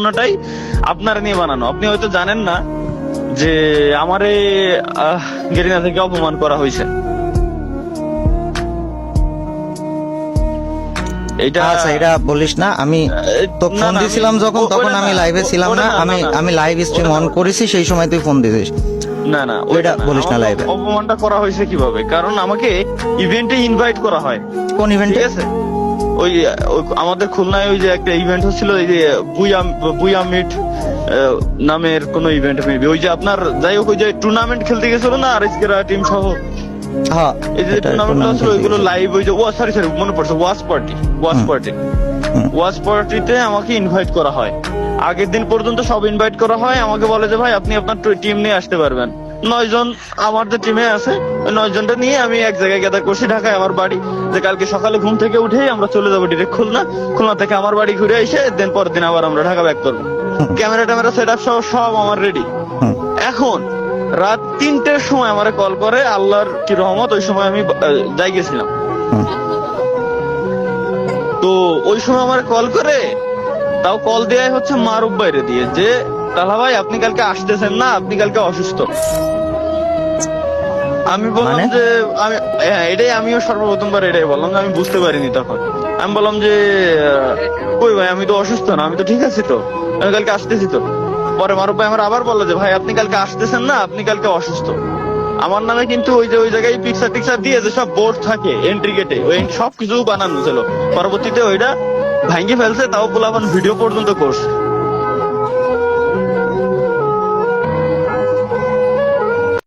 ঘটনাটাই আপনার নিয়ে বানানো। আপনি হয়তো জানেন না যে আমারে গেরিনা থেকে অপমান করা হয়েছে। এটা আচ্ছা এটা বলিস না। আমি তো না, ফোন না, দিছিলাম যখন, ওটা তখন না, আমি লাইভে ছিলাম ওটা না। না, আমি না, না, আমি লাইভ স্ট্রিম ওটা অন না। করেছি, সেই সময় তুই ফোন দিছিস। না না ওইটা ওইটা না। বলিস না আমাকে লাইভে। অপমানটা করা হয়েছে কিভাবে? কারণ আমাকে ইভেন্টে ইনভাইট করা হয়, কোন ঠিক ইভেন্টে? আছে? ওই আমাদের খুলনায় ওই যে একটা ইভেন্ট হচ্ছিল, ওই যে বুয়া মিট নামের কোন ইভেন্ট মেবি, ওই যে আপনার যাই হোক, ওই যে টুর্নামেন্ট খেলতে গেছিল না আরএসকেরা টিম সহ, হ্যাঁ, এই যে এটা টুর্নামেন্ট tournament ছিল খেলতে ওইগুলো গেছিল। লাইভ, ওই যে সরি মনে পড়ছে, ওয়াচ পার্টিতে আমাকে ইনভাইট করা হয়। আগের দিন পর্যন্ত সব ইনভাইট করা হয়, আমাকে বলে যে ভাই আপনি আপনার টিম নিয়ে আসতে পারবেন। 9 জন আমার যে টিমে আছে, ওই 9 জনটা নিয়ে আমি এক জায়গায় গ্যাদার করছি, ঢাকায় আমার বাড়ি, যে কালকে সকালে ঘুম থেকে উঠেই আমরা চলে যাবো ডিরেক্ট খুলনা, খুলনা থেকে আমার বাড়ি ঘুরে এসে দেন পরের দিন আবার আমরা ঢাকা ব্যাক করবো। ক্যামেরা ট্যামেরা সেট আপ সব আমার রেডি। এখন রাত 3টের সময় আমারে কল করে, আল্লাহর কি রহমত, ওই সময় আমি যাই গেছিলাম। তো ওই সময় আমার কল করে, তাও কল দেয়াই হচ্ছে মারুফ বাইরে দিয়ে, যে তালা ভাই আপনি কালকে আসতেছেন না, আপনি কালকে অসুস্থ। আমি বললাম মানে? যে আমি এটাই আমিও সর্বপ্রথমবার এটাই বললাম যে আমি বুঝতে পারিনি তখন। আমি বললাম যে কই ভাই আমি তো অসুস্থ না, আমি তো ঠিক আছি, তো আমি কালকে আসতেছি তো। পরে মারুফ ভাই আমার আবার বললো যে ভাই আপনি কালকে আসতেছেন না, আপনি কালকে অসুস্থ। আমার নামে কিন্তু ওই যে ওই জায়গায় পিকচার টিকচার দিয়ে যে সব বোর্ড থাকে এন্ট্রি গেটে, ওই সব কিছু বানানো ছিল। পরবর্তীতে ওইটা ভাঙ্গি ফেলছে, তাও পোলাপান ভিডিও পর্যন্ত করছে।